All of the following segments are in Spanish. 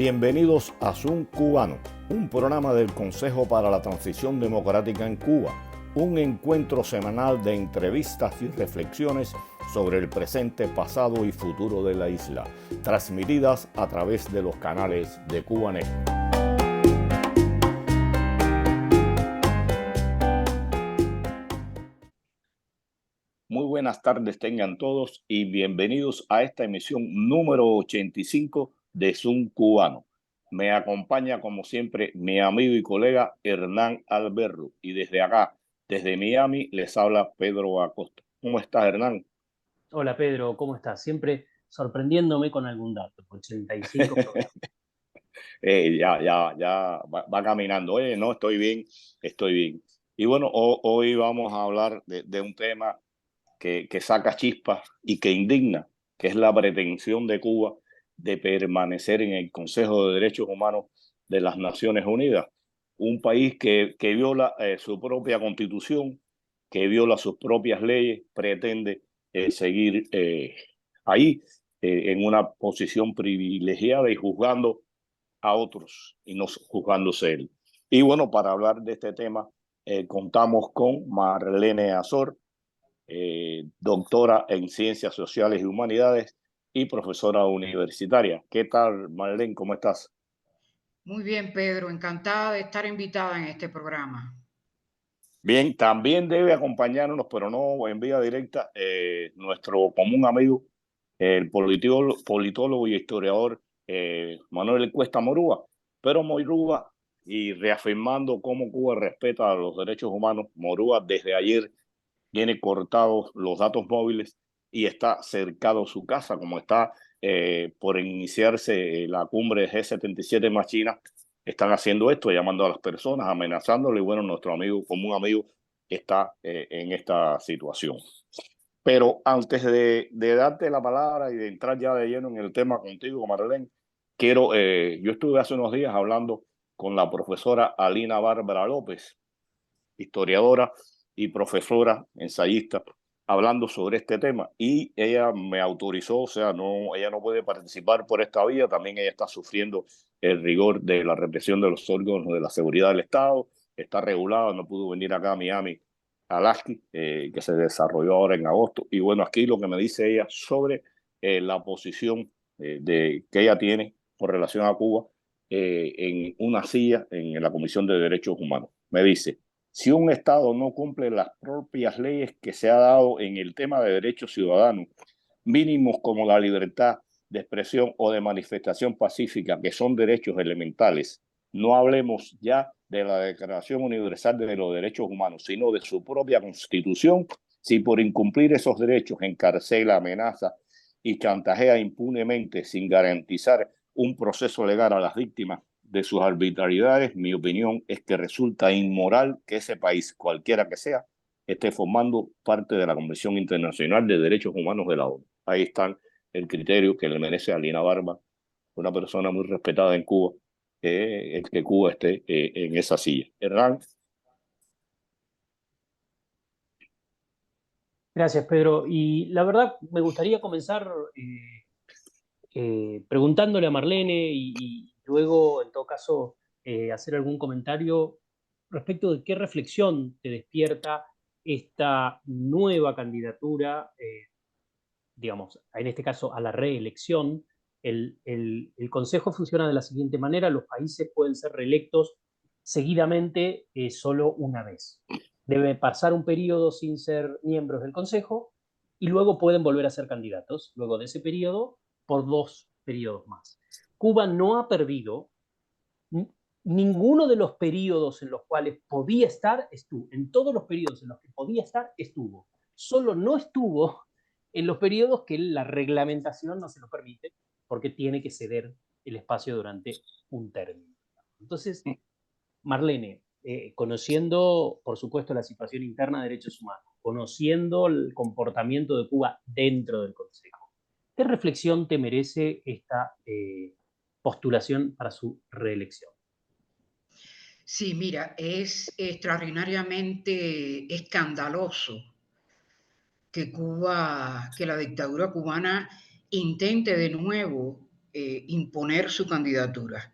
Bienvenidos a Zoom Cubano, un programa del Consejo para la Transición Democrática en Cuba, un encuentro semanal de entrevistas y reflexiones sobre el presente, pasado y futuro de la isla, transmitidas a través de los canales de Cubanet. Muy buenas tardes tengan todos y bienvenidos a esta emisión número 85 de Zoom Cubano. Me acompaña como siempre mi amigo y colega Hernán Alberro y desde acá, desde Miami, les habla Pedro Acosta. ¿Cómo estás, Hernán? Hola Pedro, ¿cómo estás? Siempre sorprendiéndome con algún dato. 85 programas. Ya va caminando. Oye, no, estoy bien, estoy bien. Y bueno, hoy vamos a hablar de un tema que saca chispas y que indigna, que es la pretensión de Cuba de permanecer en el Consejo de Derechos Humanos de las Naciones Unidas, un país que viola su propia constitución, que viola sus propias leyes, pretende seguir ahí en una posición privilegiada y juzgando a otros y no juzgándose él. Y bueno, para hablar de este tema, contamos con Marlene Azor, doctora en Ciencias Sociales y Humanidades y profesora universitaria. ¿Qué tal, Marlene? ¿Cómo estás? Muy bien, Pedro. Encantada de estar invitada en este programa. Bien, también debe acompañarnos, pero no en vía directa, nuestro común amigo, el politólogo y historiador Manuel Cuesta Morúa. Pero Morúa, y reafirmando cómo Cuba respeta los derechos humanos, Morúa desde ayer tiene cortados los datos móviles y está cercado su casa, como está por iniciarse la cumbre G77 más China. Están haciendo esto, llamando a las personas, amenazándole, y bueno, nuestro amigo, común amigo, está en esta situación. Pero antes de darte la palabra y de entrar ya de lleno en el tema contigo, Marlene, yo estuve hace unos días hablando con la profesora Alina Bárbara López, historiadora y profesora, ensayista, hablando sobre este tema, y ella me autorizó, o sea, ella no puede participar por esta vía, también ella está sufriendo el rigor de la represión de los órganos de la seguridad del Estado, está regulada, no pudo venir acá a Miami, a LASKI, que se desarrolló ahora en agosto, y bueno, aquí lo que me dice ella sobre la posición que ella tiene con relación a Cuba en una silla en la Comisión de Derechos Humanos. Me dice: si un Estado no cumple las propias leyes que se ha dado en el tema de derechos ciudadanos, mínimos como la libertad de expresión o de manifestación pacífica, que son derechos elementales, no hablemos ya de la Declaración Universal de los Derechos Humanos, sino de su propia Constitución, si por incumplir esos derechos encarcela, amenaza y chantajea impunemente sin garantizar un proceso legal a las víctimas de sus arbitrariedades, mi opinión es que resulta inmoral que ese país, cualquiera que sea, esté formando parte de la Convención Internacional de Derechos Humanos de la ONU. Ahí está el criterio que le merece a Alina Barba, una persona muy respetada en Cuba, el que Cuba esté en esa silla. Hernán. Gracias, Pedro. Y la verdad, me gustaría comenzar preguntándole a Marlene y luego, en todo caso, hacer algún comentario respecto de qué reflexión te despierta esta nueva candidatura, digamos, en este caso a la reelección. El Consejo funciona de la siguiente manera: los países pueden ser reelectos seguidamente solo una vez. Debe pasar un periodo sin ser miembros del Consejo y luego pueden volver a ser candidatos, luego de ese periodo, por 2 periodos más. Cuba no ha perdido ninguno de los periodos en los cuales podía estar, estuvo. En todos los periodos en los que podía estar, estuvo. Solo no estuvo en los periodos que la reglamentación no se lo permite, porque tiene que ceder el espacio durante un término. Entonces, Marlene, conociendo, por supuesto, la situación interna de derechos humanos, conociendo el comportamiento de Cuba dentro del Consejo, ¿qué reflexión te merece esta postulación para su reelección? Sí, mira, es extraordinariamente escandaloso que la dictadura cubana intente de nuevo imponer su candidatura,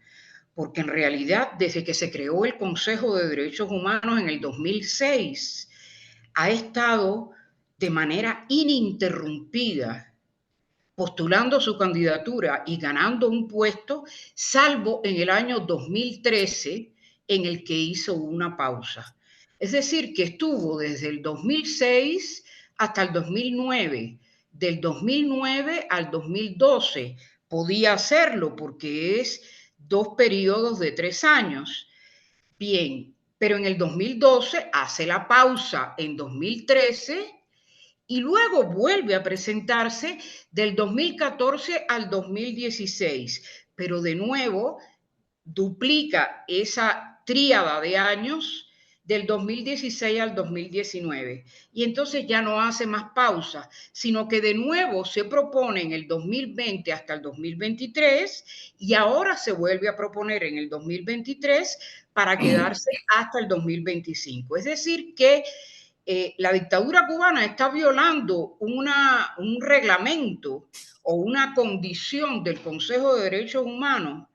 porque en realidad desde que se creó el Consejo de Derechos Humanos en el 2006, ha estado de manera ininterrumpida postulando su candidatura y ganando un puesto, salvo en el año 2013, en el que hizo una pausa. Es decir, que estuvo desde el 2006 hasta el 2009. Del 2009 al 2012 podía hacerlo porque es 2 periodos de 3 años. Bien, pero en el 2012 hace la pausa en 2013 y luego vuelve a presentarse del 2014 al 2016, pero de nuevo duplica esa tríada de años del 2016 al 2019. Y entonces ya no hace más pausas, sino que de nuevo se propone en el 2020 hasta el 2023 y ahora se vuelve a proponer en el 2023 para quedarse hasta el 2025. Es decir, que la dictadura cubana está violando un reglamento o una condición del Consejo de Derechos Humanos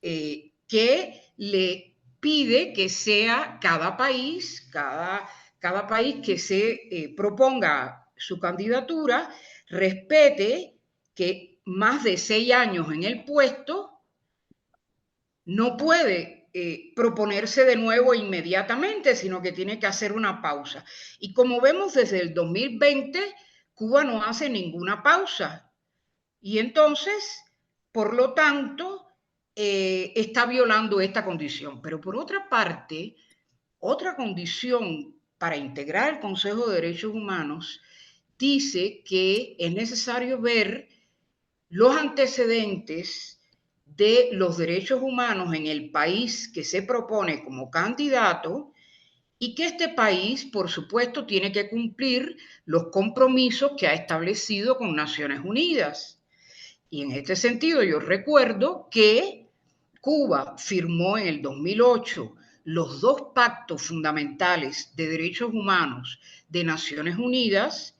que le pide que sea cada país que se proponga su candidatura, respete que más de 6 años en el puesto no puede proponerse de nuevo inmediatamente, sino que tiene que hacer una pausa. Y como vemos desde el 2020, Cuba no hace ninguna pausa. Y entonces, por lo tanto, está violando esta condición. Pero por otra parte, otra condición para integrar el Consejo de Derechos Humanos dice que es necesario ver los antecedentes de los derechos humanos en el país que se propone como candidato y que este país, por supuesto, tiene que cumplir los compromisos que ha establecido con Naciones Unidas. Y en este sentido yo recuerdo que Cuba firmó en el 2008 los 2 pactos fundamentales de derechos humanos de Naciones Unidas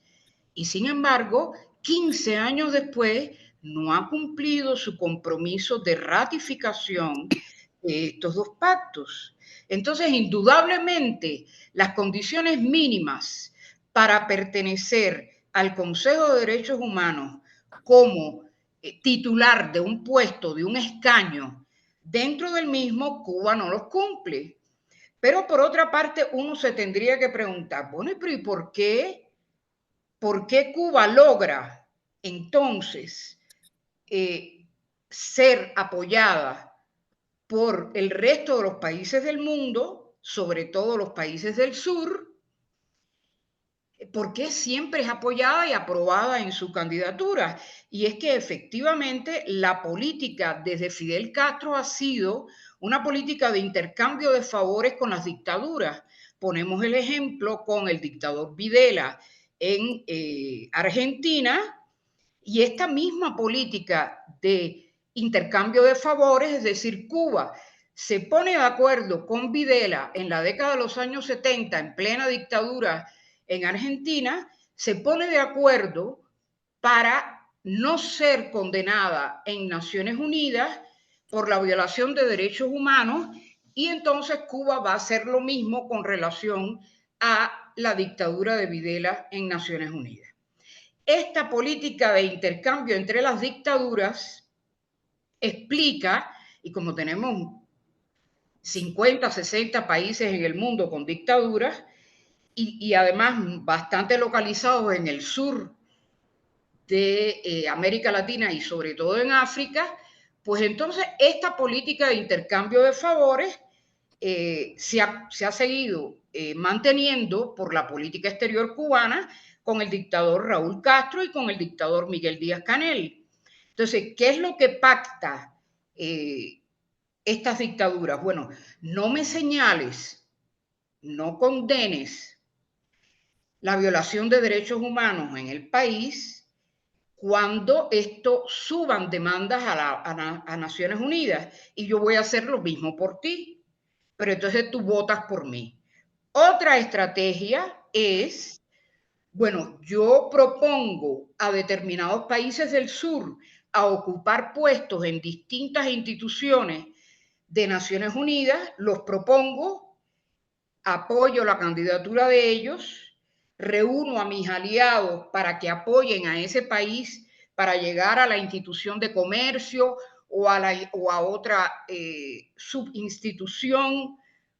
y sin embargo, 15 años después, no ha cumplido su compromiso de ratificación de estos 2 pactos. Entonces, indudablemente, las condiciones mínimas para pertenecer al Consejo de Derechos Humanos como titular de un puesto, de un escaño dentro del mismo, Cuba no los cumple. Pero por otra parte, uno se tendría que preguntar, bueno, pero ¿y por qué Cuba logra entonces ser apoyada por el resto de los países del mundo, sobre todo los países del sur? ¿Por qué siempre es apoyada y aprobada en su candidatura? Y es que efectivamente la política desde Fidel Castro ha sido una política de intercambio de favores con las dictaduras. Ponemos el ejemplo con el dictador Videla en Argentina, y esta misma política de intercambio de favores, es decir, Cuba se pone de acuerdo con Videla en la década de los años 70, en plena dictadura en Argentina, se pone de acuerdo para no ser condenada en Naciones Unidas por la violación de derechos humanos, y entonces Cuba va a hacer lo mismo con relación a la dictadura de Videla en Naciones Unidas. Esta política de intercambio entre las dictaduras explica, y como tenemos 50, 60 países en el mundo con dictaduras, y además bastante localizados en el sur de América Latina y sobre todo en África, pues entonces esta política de intercambio de favores se ha seguido manteniendo por la política exterior cubana con el dictador Raúl Castro y con el dictador Miguel Díaz-Canel. Entonces, ¿qué es lo que pacta estas dictaduras? Bueno, no me señales, no condenes la violación de derechos humanos en el país cuando esto suban demandas a Naciones Unidas, y yo voy a hacer lo mismo por ti, pero entonces tú votas por mí. Otra estrategia es, bueno, yo propongo a determinados países del sur a ocupar puestos en distintas instituciones de Naciones Unidas, los propongo, apoyo la candidatura de ellos, reúno a mis aliados para que apoyen a ese país para llegar a la institución de comercio o a otra subinstitución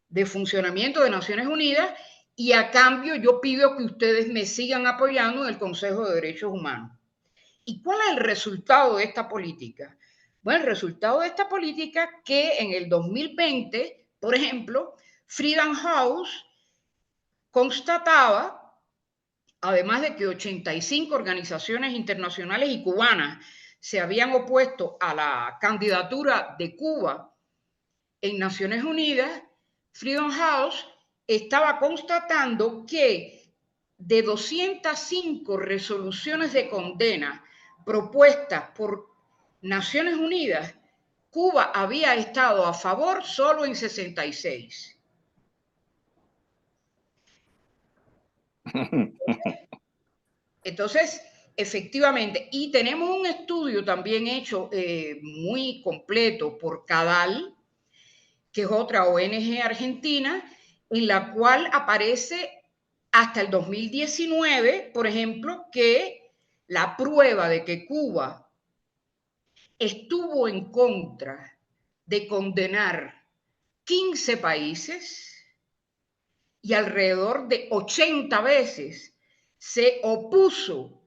de funcionamiento de Naciones Unidas, y a cambio yo pido que ustedes me sigan apoyando en el Consejo de Derechos Humanos. ¿Y cuál es el resultado de esta política? Bueno, el resultado de esta política que en el 2020, por ejemplo, Freedom House constataba, además de que 85 organizaciones internacionales y cubanas se habían opuesto a la candidatura de Cuba en Naciones Unidas, Freedom House estaba constatando que de 205 resoluciones de condena propuestas por Naciones Unidas, Cuba había estado a favor solo en 66. Entonces, efectivamente, y tenemos un estudio también hecho muy completo por CADAL, que es otra ONG argentina, en la cual aparece hasta el 2019, por ejemplo, que la prueba de que Cuba estuvo en contra de condenar 15 países y alrededor de 80 veces se opuso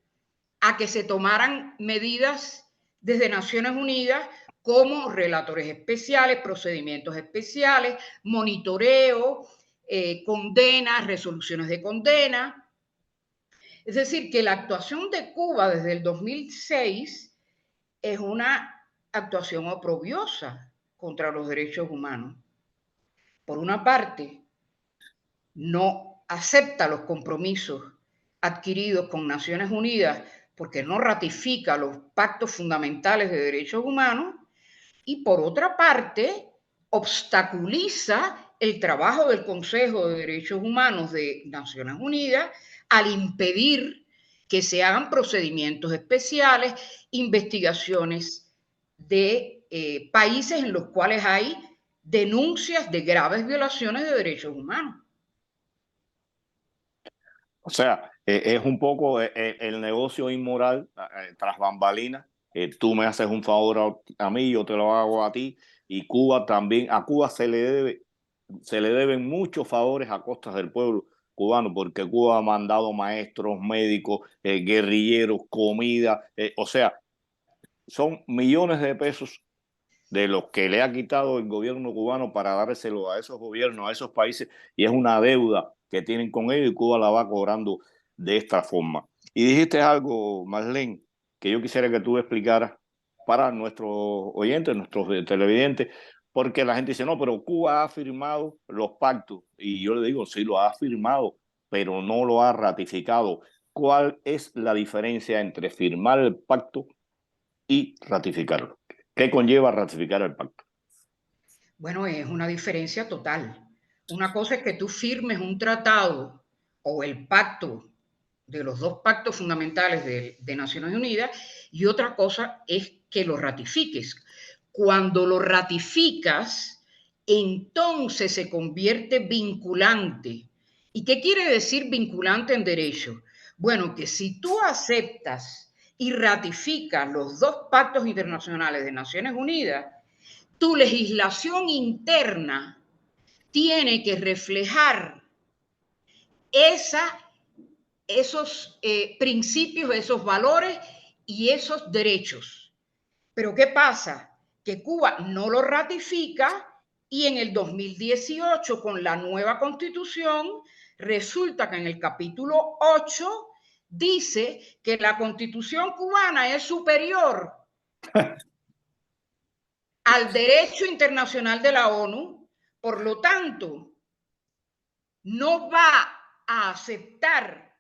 a que se tomaran medidas desde Naciones Unidas como relatores especiales, procedimientos especiales, monitoreo, condenas, resoluciones de condena. Es decir, que la actuación de Cuba desde el 2006 es una actuación oprobiosa contra los derechos humanos. Por una parte, no acepta los compromisos adquiridos con Naciones Unidas porque no ratifica los pactos fundamentales de derechos humanos, y por otra parte obstaculiza el trabajo del Consejo de Derechos Humanos de Naciones Unidas al impedir que se hagan procedimientos especiales, investigaciones de países en los cuales hay denuncias de graves violaciones de derechos humanos. O sea, es un poco el negocio inmoral tras bambalinas. Tú me haces un favor a mí, yo te lo hago a ti, y Cuba también. A Cuba se le deben muchos favores a costas del pueblo cubano, porque Cuba ha mandado maestros, médicos, guerrilleros, comida, o sea, son millones de pesos de los que le ha quitado el gobierno cubano para dárselo a esos gobiernos, a esos países, y es una deuda que tienen con ellos y Cuba la va cobrando de esta forma. Y dijiste algo, Marlene, que yo quisiera que tú explicaras para nuestros oyentes, nuestros televidentes, porque la gente dice, no, pero Cuba ha firmado los pactos, y yo le digo, sí, lo ha firmado, pero no lo ha ratificado. ¿Cuál es la diferencia entre firmar el pacto y ratificarlo? ¿Qué conlleva ratificar el pacto? Bueno, es una diferencia total. Una cosa es que tú firmes un tratado o el pacto de los dos pactos fundamentales de Naciones Unidas, y otra cosa es que lo ratifiques. Cuando lo ratificas, entonces se convierte vinculante. ¿Y qué quiere decir vinculante en derecho? Bueno, que si tú aceptas y ratificas los dos pactos internacionales de Naciones Unidas, tu legislación interna tiene que reflejar esos principios, esos valores y esos derechos. Pero ¿qué pasa? Que Cuba no lo ratifica, y en el 2018, con la nueva constitución, resulta que en el capítulo 8 dice que la constitución cubana es superior al derecho internacional de la ONU, por lo tanto, no va a aceptar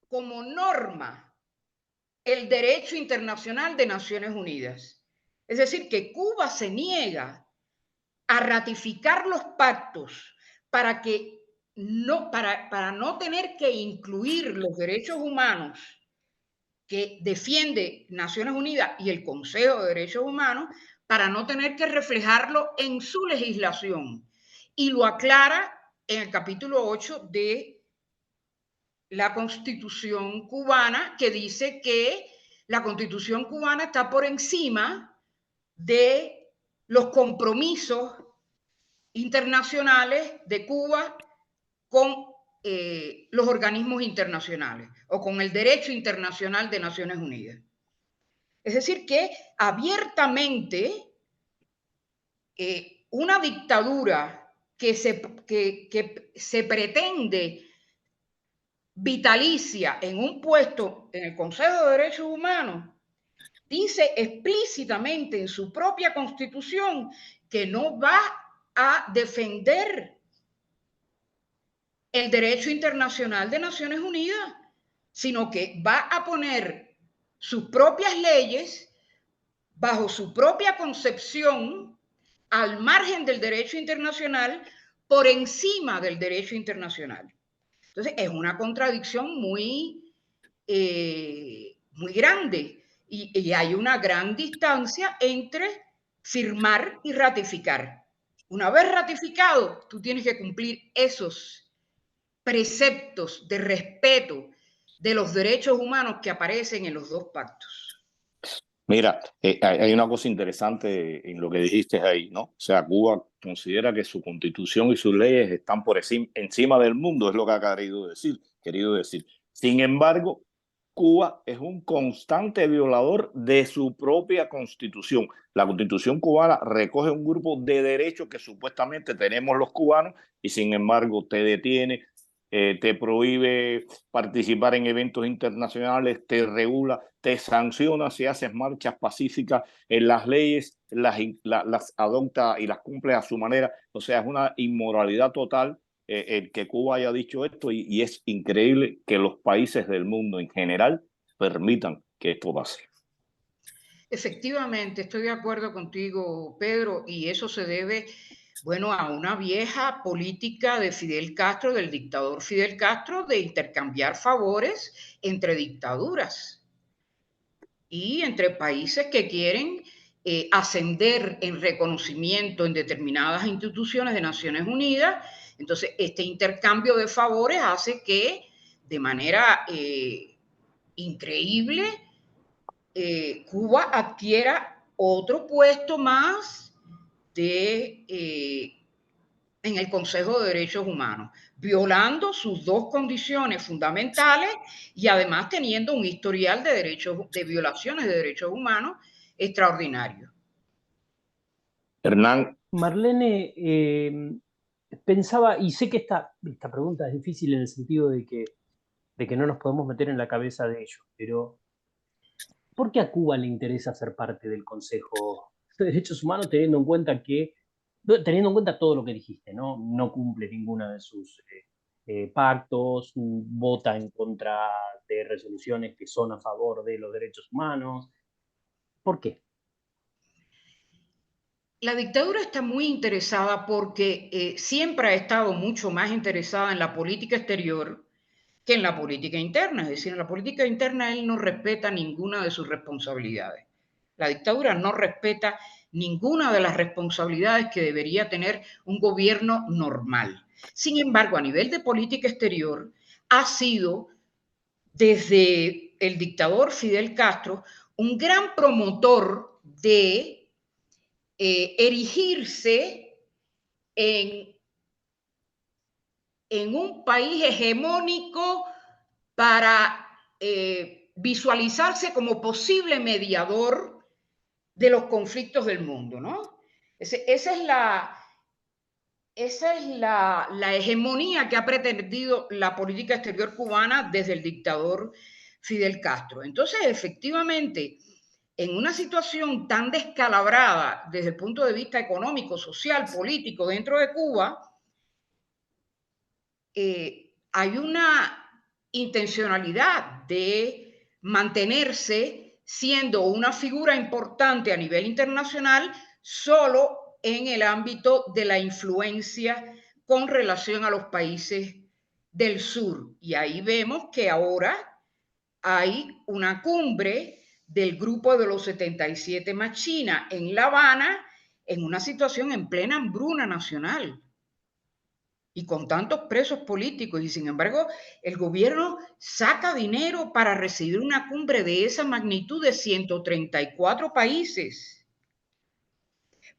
como norma el derecho internacional de Naciones Unidas. Es decir, que Cuba se niega a ratificar los pactos para no tener que incluir los derechos humanos que defiende Naciones Unidas y el Consejo de Derechos Humanos para no tener que reflejarlo en su legislación. Y lo aclara en el capítulo 8 de la Constitución cubana, que dice que la Constitución cubana está por encima de los compromisos internacionales de Cuba con los organismos internacionales o con el derecho internacional de Naciones Unidas. Es decir, que abiertamente una dictadura que se pretende vitalicia en un puesto en el Consejo de Derechos Humanos, dice explícitamente en su propia Constitución que no va a defender el derecho internacional de Naciones Unidas, sino que va a poner sus propias leyes bajo su propia concepción al margen del derecho internacional, por encima del derecho internacional. Entonces, es una contradicción muy grande y hay una gran distancia entre firmar y ratificar. Una vez ratificado, tú tienes que cumplir esos preceptos de respeto de los derechos humanos que aparecen en los dos pactos. Mira, hay una cosa interesante en lo que dijiste ahí, ¿no? O sea, Cuba considera que su constitución y sus leyes están por encima del mundo, es lo que ha querido decir. Sin embargo, Cuba es un constante violador de su propia constitución. La constitución cubana recoge un grupo de derechos que supuestamente tenemos los cubanos y sin embargo te detiene, te prohíbe participar en eventos internacionales, te regula, te sanciona si haces marchas pacíficas, en las leyes las adopta y las cumple a su manera. O sea, es una inmoralidad total el que Cuba haya dicho esto y es increíble que los países del mundo en general permitan que esto pase. Efectivamente, estoy de acuerdo contigo, Pedro, y eso se debe, bueno, a una vieja política de Fidel Castro, del dictador Fidel Castro, de intercambiar favores entre dictaduras y entre países que quieren ascender en reconocimiento en determinadas instituciones de Naciones Unidas. Entonces, este intercambio de favores hace que de manera increíble Cuba adquiera otro puesto más en el Consejo de Derechos Humanos, violando sus dos condiciones fundamentales y además teniendo un historial de violaciones de derechos humanos extraordinario. Hernán. Marlene, pensaba, y sé que esta pregunta es difícil en el sentido de que no nos podemos meter en la cabeza de ellos, pero ¿por qué a Cuba le interesa ser parte del Consejo de Derechos Humanos teniendo en cuenta todo lo que dijiste, ¿no? No cumple ninguna de sus pactos, vota en contra de resoluciones que son a favor de los derechos humanos? ¿Por qué? La dictadura está muy interesada porque siempre ha estado mucho más interesada en la política exterior que en la política interna. Es decir, en la política interna él no respeta ninguna de sus responsabilidades. La dictadura no respeta ninguna de las responsabilidades que debería tener un gobierno normal. Sin embargo, a nivel de política exterior, ha sido, desde el dictador Fidel Castro, un gran promotor de erigirse en un país hegemónico para visualizarse como posible mediador de los conflictos del mundo, ¿no? Esa es la hegemonía que ha pretendido la política exterior cubana desde el dictador Fidel Castro. Entonces, efectivamente, en una situación tan descalabrada desde el punto de vista económico, social, político dentro de Cuba, hay una intencionalidad de mantenerse siendo una figura importante a nivel internacional solo en el ámbito de la influencia con relación a los países del sur. Y ahí vemos que ahora hay una cumbre del grupo de los 77 más China en La Habana, en una situación en plena hambruna nacional y con tantos presos políticos, y sin embargo el gobierno saca dinero para recibir una cumbre de esa magnitud de 134 países.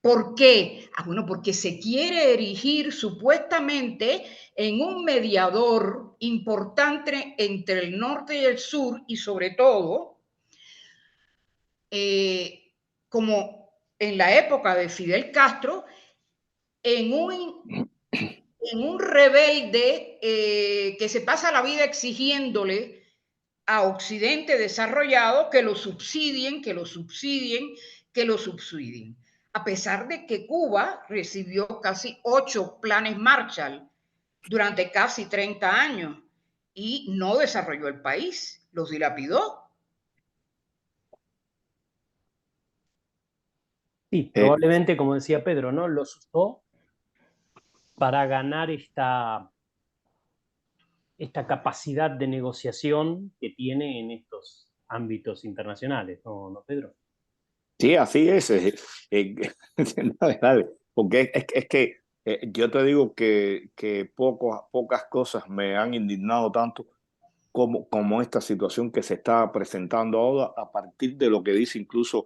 ¿Por qué? Bueno, porque se quiere erigir supuestamente en un mediador importante entre el norte y el sur, y sobre todo, como en la época de Fidel Castro, en un rebelde que se pasa la vida exigiéndole a Occidente desarrollado que lo subsidien, que lo subsidien, que lo subsidien. A pesar de que Cuba recibió casi 8 planes Marshall durante casi 30 años y no desarrolló el país, los dilapidó. Sí, probablemente, como decía Pedro, ¿no? Los usó para ganar esta capacidad de negociación que tiene en estos ámbitos internacionales, ¿no, Pedro? Sí, así es. Dale, dale. Porque es que yo te digo que pocas cosas me han indignado tanto como esta situación que se está presentando ahora, a partir de lo que dice incluso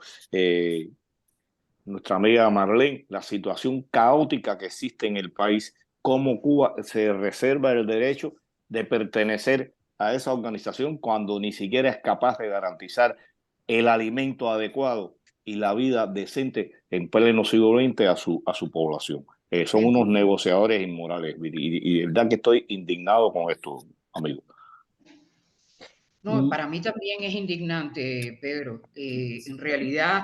nuestra amiga Marlene, la situación caótica que existe en el país, cómo Cuba se reserva el derecho de pertenecer a esa organización cuando ni siquiera es capaz de garantizar el alimento adecuado y la vida decente en pleno siglo XX a su población. Son unos negociadores inmorales y de verdad que estoy indignado con esto, amigos. No, para mí también es indignante, Pedro. En realidad,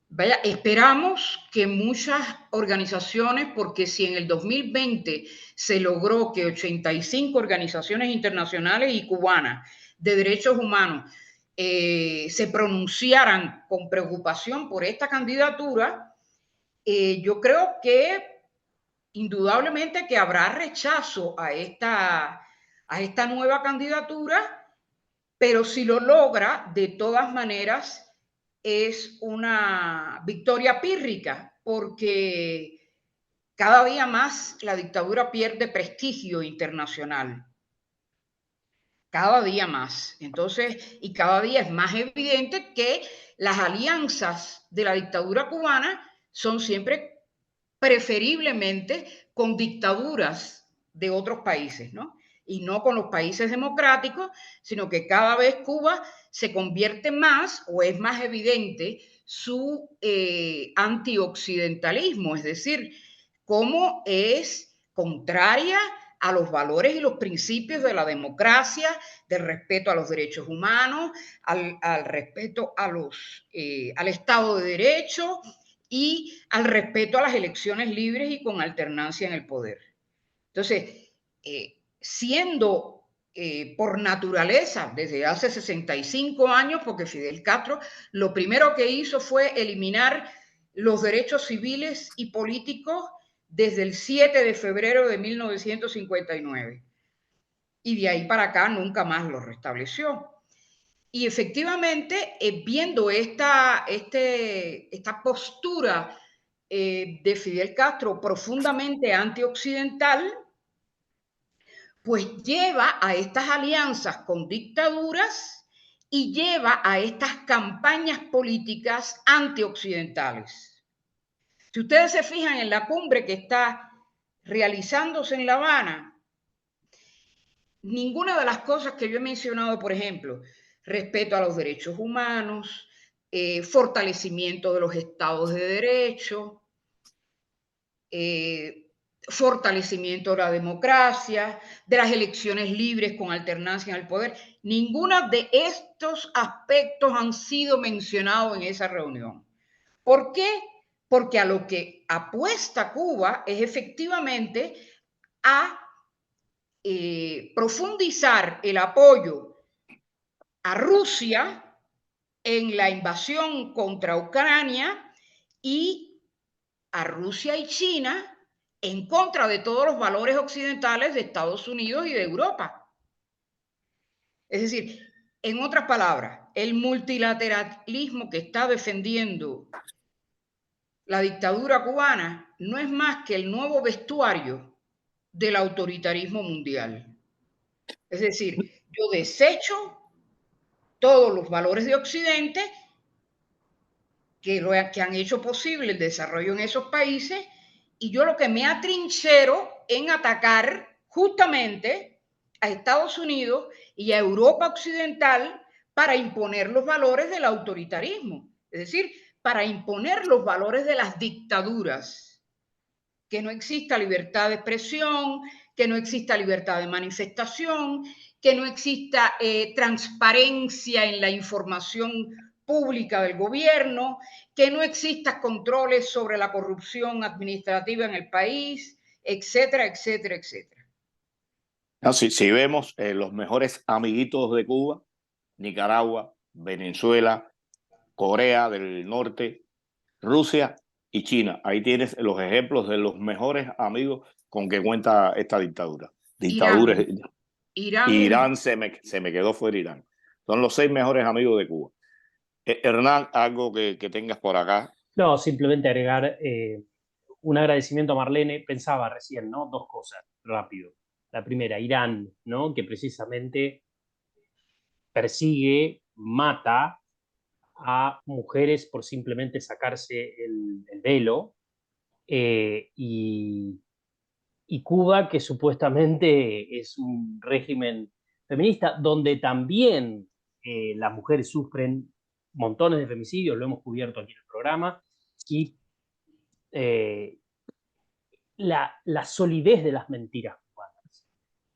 vaya, esperamos que muchas organizaciones, porque si en el 2020 se logró que 85 organizaciones internacionales y cubanas de derechos humanos se pronunciaran con preocupación por esta candidatura, yo creo que indudablemente que habrá rechazo a esta nueva candidatura, pero si lo logra, de todas maneras, es una victoria pírrica, porque cada día más la dictadura pierde prestigio internacional. Cada día más. Entonces, y cada día es más evidente que las alianzas de la dictadura cubana son siempre preferiblemente con dictaduras de otros países, ¿no? Y no con los países democráticos, sino que cada vez Cuba se convierte más o es más evidente su antioccidentalismo, es decir, cómo es contraria a los valores y los principios de la democracia, del respeto a los derechos humanos, al respeto al Estado de Derecho y al respeto a las elecciones libres y con alternancia en el poder. Entonces, siendo por naturaleza desde hace 65 años, porque Fidel Castro lo primero que hizo fue eliminar los derechos civiles y políticos desde el 7 de febrero de 1959. Y de ahí para acá nunca más lo restableció. Y efectivamente, viendo esta postura de Fidel Castro profundamente antioccidental, pues lleva a estas alianzas con dictaduras y lleva a estas campañas políticas antioccidentales. Si ustedes se fijan en la cumbre que está realizándose en La Habana, ninguna de las cosas que yo he mencionado, por ejemplo, respeto a los derechos humanos, fortalecimiento de los estados de derecho, fortalecimiento de la democracia, de las elecciones libres con alternancia en el poder, ninguna de estos aspectos han sido mencionados en esa reunión. ¿Por qué? Porque a lo que apuesta Cuba es efectivamente a profundizar el apoyo a Rusia en la invasión contra Ucrania y a Rusia y China en contra de todos los valores occidentales de Estados Unidos y de Europa. Es decir, en otras palabras, el multilateralismo que está defendiendo la dictadura cubana no es más que el nuevo vestuario del autoritarismo mundial. Es decir, yo desecho todos los valores de Occidente que han hecho posible el desarrollo en esos países, y yo lo que me atrinchero en atacar justamente a Estados Unidos y a Europa Occidental para imponer los valores del autoritarismo, es decir, para imponer los valores de las dictaduras, que no exista libertad de expresión, que no exista libertad de manifestación, que no exista transparencia en la información pública del gobierno, que no exista controles sobre la corrupción administrativa en el país, etcétera, etcétera, etcétera. No, si vemos los mejores amiguitos de Cuba, Nicaragua, Venezuela, Corea del Norte, Rusia y China. Ahí tienes los ejemplos de los mejores amigos con que cuenta esta dictadura. Irán se me quedó fuera Irán. Son los 6 mejores amigos de Cuba. Hernán, algo que tengas por acá. No, simplemente agregar un agradecimiento a Marlene. Pensaba recién, ¿no? 2 cosas, rápido. La primera, Irán, ¿no? Que precisamente persigue, mata a mujeres por simplemente sacarse el velo, y Cuba, que supuestamente es un régimen feminista, donde también las mujeres sufren montones de femicidios, lo hemos cubierto aquí en el programa, y la solidez de las mentiras cubanas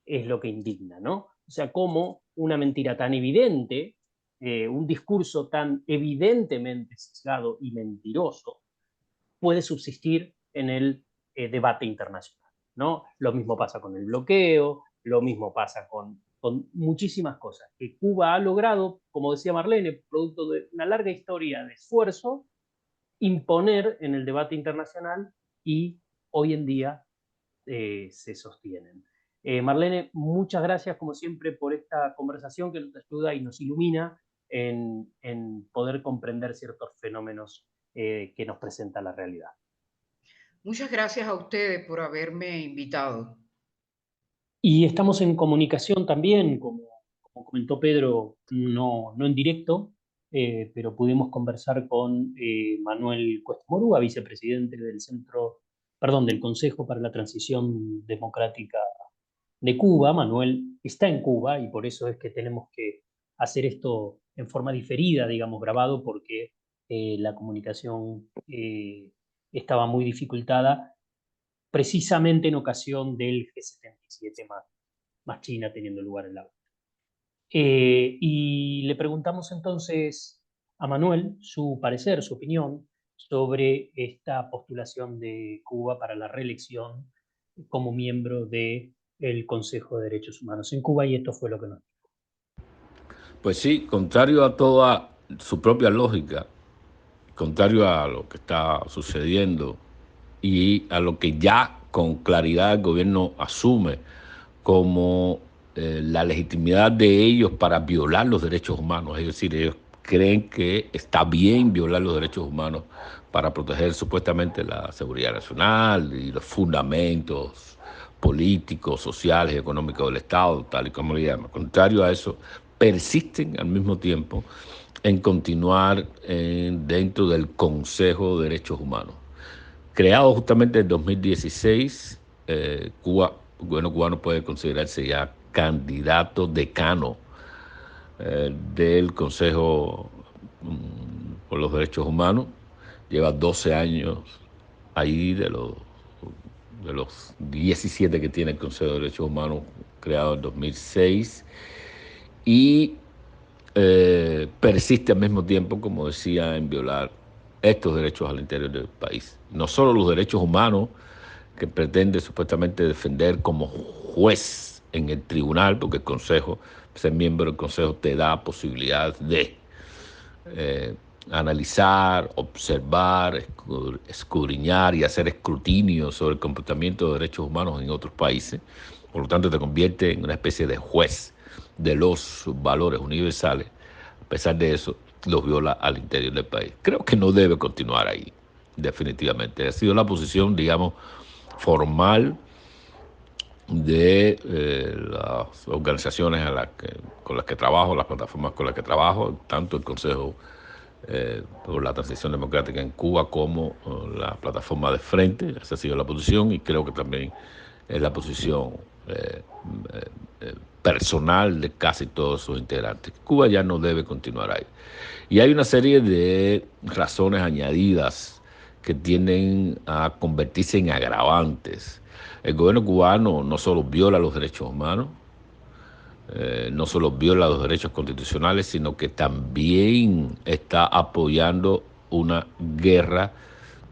es lo que indigna, ¿no? O sea, cómo una mentira tan evidente, un discurso tan evidentemente sesgado y mentiroso puede subsistir en el debate internacional, ¿no? Lo mismo pasa con el bloqueo, lo mismo pasa con muchísimas cosas que Cuba ha logrado, como decía Marlene, producto de una larga historia de esfuerzo, imponer en el debate internacional, y hoy en día se sostienen. Marlene, muchas gracias como siempre por esta conversación que nos ayuda y nos ilumina en poder comprender ciertos fenómenos que nos presenta la realidad. Muchas gracias a ustedes por haberme invitado. Y estamos en comunicación también, como comentó Pedro, no en directo, pero pudimos conversar con Manuel Cuesta Morúa, vicepresidente del Consejo para la Transición Democrática de Cuba. Manuel está en Cuba y por eso es que tenemos que hacer esto en forma diferida, digamos, grabado, porque la comunicación estaba muy dificultada, precisamente en ocasión del G77 más China teniendo lugar en la ONU. Y le preguntamos entonces a Manuel su parecer, su opinión sobre esta postulación de Cuba para la reelección como miembro del Consejo de Derechos Humanos en Cuba, y esto fue lo que nos dijo. Pues sí, contrario a toda su propia lógica, contrario a lo que está sucediendo y a lo que ya con claridad el gobierno asume como la legitimidad de ellos para violar los derechos humanos. Es decir, ellos creen que está bien violar los derechos humanos para proteger supuestamente la seguridad nacional y los fundamentos políticos, sociales y económicos del Estado, tal y como le llaman. Contrario a eso, persisten al mismo tiempo en continuar dentro del Consejo de Derechos Humanos. Creado justamente en 2016, el gobierno cubano puede considerarse ya candidato decano del Consejo por los Derechos Humanos. Lleva 12 años ahí de los 17 que tiene el Consejo de Derechos Humanos, creado en 2006, y persiste al mismo tiempo, como decía, en violar estos derechos al interior del país. No solo los derechos humanos que pretende supuestamente defender como juez en el tribunal, porque el Consejo, ser miembro del Consejo te da posibilidad de analizar, observar, escudriñar y hacer escrutinio sobre el comportamiento de derechos humanos en otros países. Por lo tanto, te convierte en una especie de juez de los valores universales, a pesar de eso, los viola al interior del país. Creo que no debe continuar ahí, definitivamente. Ha sido la posición, digamos, formal de las organizaciones con las que trabajo, las plataformas con las que trabajo, tanto el Consejo por la Transición Democrática en Cuba como la plataforma de Frente. Esa ha sido la posición y creo que también es la posición personal de casi todos sus integrantes. Cuba ya no debe continuar ahí. Y hay una serie de razones añadidas que tienden a convertirse en agravantes. El gobierno cubano no solo viola los derechos humanos, no solo viola los derechos constitucionales, sino que también está apoyando una guerra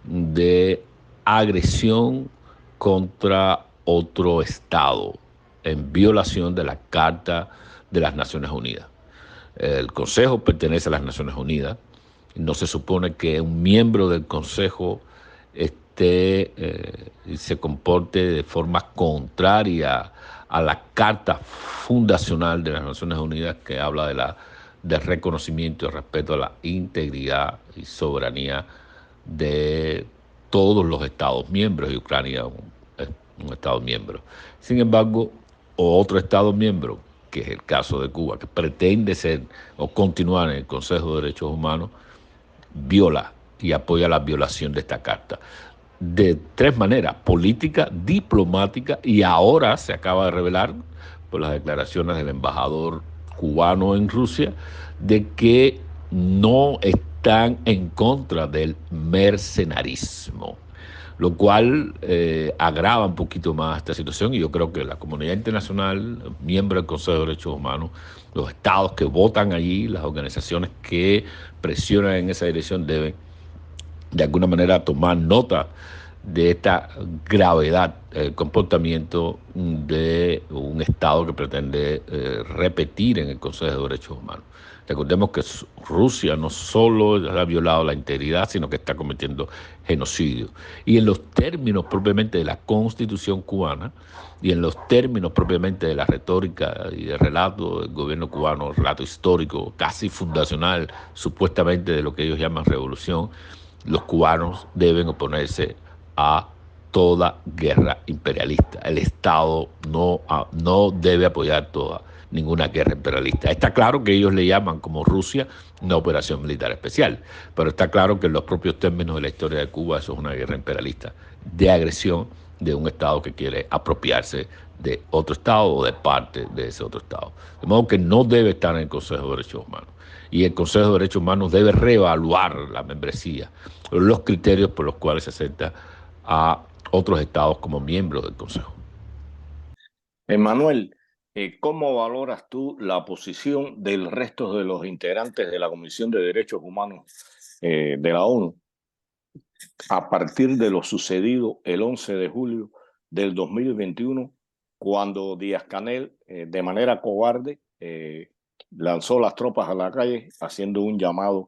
de agresión contra otro Estado, en violación de la Carta de las Naciones Unidas. El Consejo pertenece a las Naciones Unidas. No se supone que un miembro del Consejo se comporte de forma contraria a la Carta Fundacional de las Naciones Unidas, que habla del reconocimiento y respeto a la integridad y soberanía de todos los Estados miembros, y Ucrania es un Estado miembro. Sin embargo, otro Estado miembro, que es el caso de Cuba, que pretende ser o continuar en el Consejo de Derechos Humanos, viola y apoya la violación de esta carta. De tres maneras: política, diplomática, y ahora se acaba de revelar por las declaraciones del embajador cubano en Rusia de que no están en contra del mercenarismo, lo cual agrava un poquito más esta situación. Y yo creo que la comunidad internacional, miembros del Consejo de Derechos Humanos, los estados que votan allí, las organizaciones que presionan en esa dirección, deben de alguna manera tomar nota de esta gravedad, el comportamiento de un Estado que pretende repetir en el Consejo de Derechos Humanos. Recordemos que Rusia no solo ha violado la integridad, sino que está cometiendo genocidio. Y en los términos propiamente de la Constitución cubana, y en los términos propiamente de la retórica y del relato del gobierno cubano, relato histórico, casi fundacional, supuestamente de lo que ellos llaman revolución, los cubanos deben oponerse a toda guerra imperialista. El Estado no debe apoyar ninguna guerra imperialista. Está claro que ellos le llaman, como Rusia, una operación militar especial, pero está claro que en los propios términos de la historia de Cuba eso es una guerra imperialista de agresión de un Estado que quiere apropiarse de otro Estado o de parte de ese otro Estado. De modo que no debe estar en el Consejo de Derechos Humanos. Y el Consejo de Derechos Humanos debe reevaluar la membresía, los criterios por los cuales se acepta a otros estados como miembros del Consejo. Emmanuel, ¿cómo valoras tú la posición del resto de los integrantes de la Comisión de Derechos Humanos de la ONU a partir de lo sucedido el 11 de julio del 2021, cuando Díaz-Canel, de manera cobarde, lanzó las tropas a la calle haciendo un llamado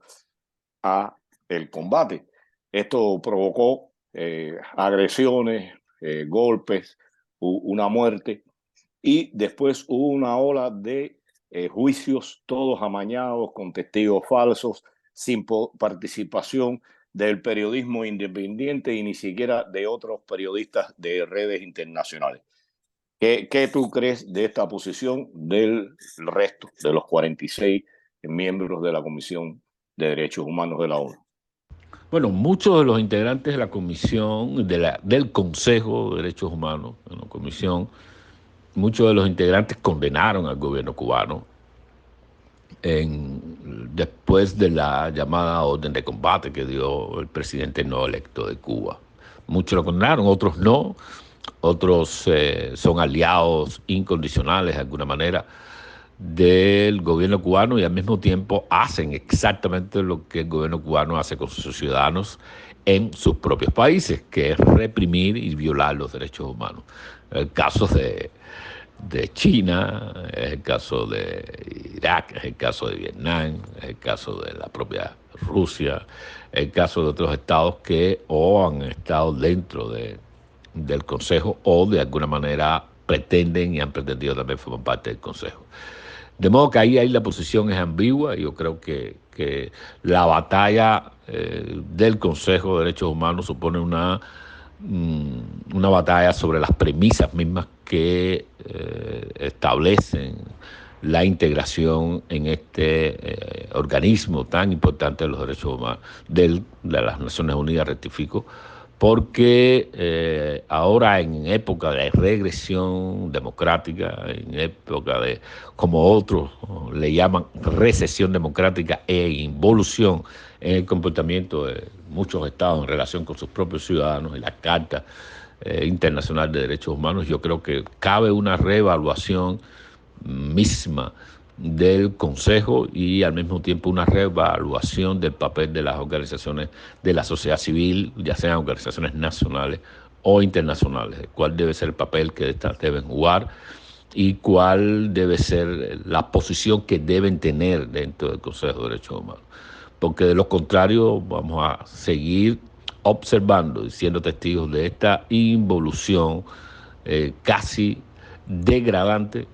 a el combate? Esto provocó agresiones, golpes, una muerte, y después hubo una ola de juicios todos amañados con testigos falsos, sin participación del periodismo independiente y ni siquiera de otros periodistas de redes internacionales. ¿Qué tú crees de esta posición del resto de los 46 miembros de la Comisión de Derechos Humanos de la ONU? Bueno, muchos de los integrantes de la Comisión, del Consejo de Derechos Humanos, de la Comisión, muchos de los integrantes condenaron al gobierno cubano después de la llamada orden de combate que dio el presidente no electo de Cuba. Muchos lo condenaron, otros no, otros son aliados incondicionales de alguna manera del gobierno cubano y al mismo tiempo hacen exactamente lo que el gobierno cubano hace con sus ciudadanos en sus propios países, que es reprimir y violar los derechos humanos. El caso de China, es el caso de Irak, es el caso de Vietnam, es el caso de la propia Rusia, es el caso de otros estados que o han estado dentro del Consejo o de alguna manera pretenden y han pretendido también formar parte del Consejo. De modo que ahí la posición es ambigua. Yo creo que la batalla del Consejo de Derechos Humanos supone una batalla sobre las premisas mismas que establecen la integración en este organismo tan importante de los derechos humanos de las Naciones Unidas, rectifico, porque ahora en época de regresión democrática, en época de, como otros le llaman, recesión democrática e involución en el comportamiento de muchos estados en relación con sus propios ciudadanos y la Carta Internacional de Derechos Humanos, yo creo que cabe una reevaluación misma del Consejo y al mismo tiempo una reevaluación del papel de las organizaciones de la sociedad civil, ya sean organizaciones nacionales o internacionales, cuál debe ser el papel que estas deben jugar y cuál debe ser la posición que deben tener dentro del Consejo de Derechos Humanos. Porque de lo contrario vamos a seguir observando y siendo testigos de esta involución casi degradante,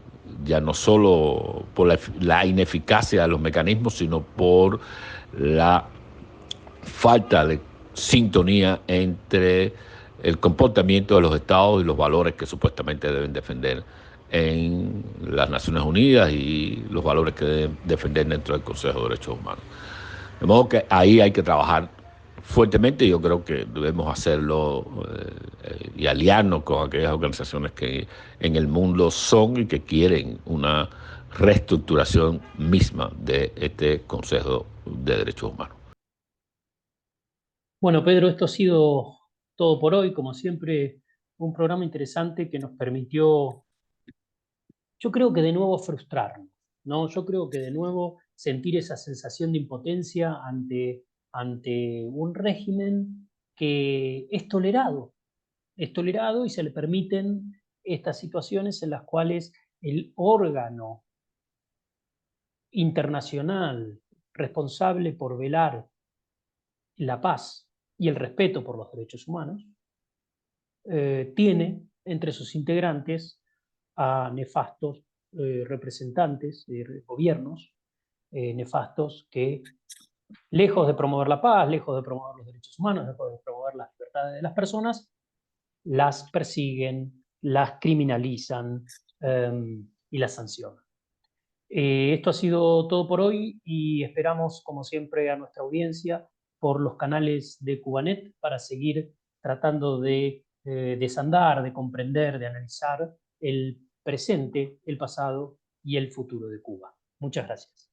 ya no solo por la ineficacia de los mecanismos, sino por la falta de sintonía entre el comportamiento de los estados y los valores que supuestamente deben defender en las Naciones Unidas y los valores que deben defender dentro del Consejo de Derechos Humanos. De modo que ahí hay que trabajar fuertemente. Yo creo que debemos hacerlo y aliarnos con aquellas organizaciones que en el mundo son y que quieren una reestructuración misma de este Consejo de Derechos Humanos. Bueno, Pedro, esto ha sido todo por hoy. Como siempre, un programa interesante que nos permitió, yo creo que de nuevo frustrarnos, ¿no? Yo creo que de nuevo sentir esa sensación de impotencia ante un régimen que es tolerado y se le permiten estas situaciones en las cuales el órgano internacional responsable por velar la paz y el respeto por los derechos humanos tiene entre sus integrantes a nefastos representantes de gobiernos nefastos que, lejos de promover la paz, lejos de promover los derechos humanos, lejos de promover las libertades de las personas, las persiguen, las criminalizan y las sancionan. Esto ha sido todo por hoy y esperamos, como siempre, a nuestra audiencia por los canales de Cubanet para seguir tratando de desandar, de comprender, de analizar el presente, el pasado y el futuro de Cuba. Muchas gracias.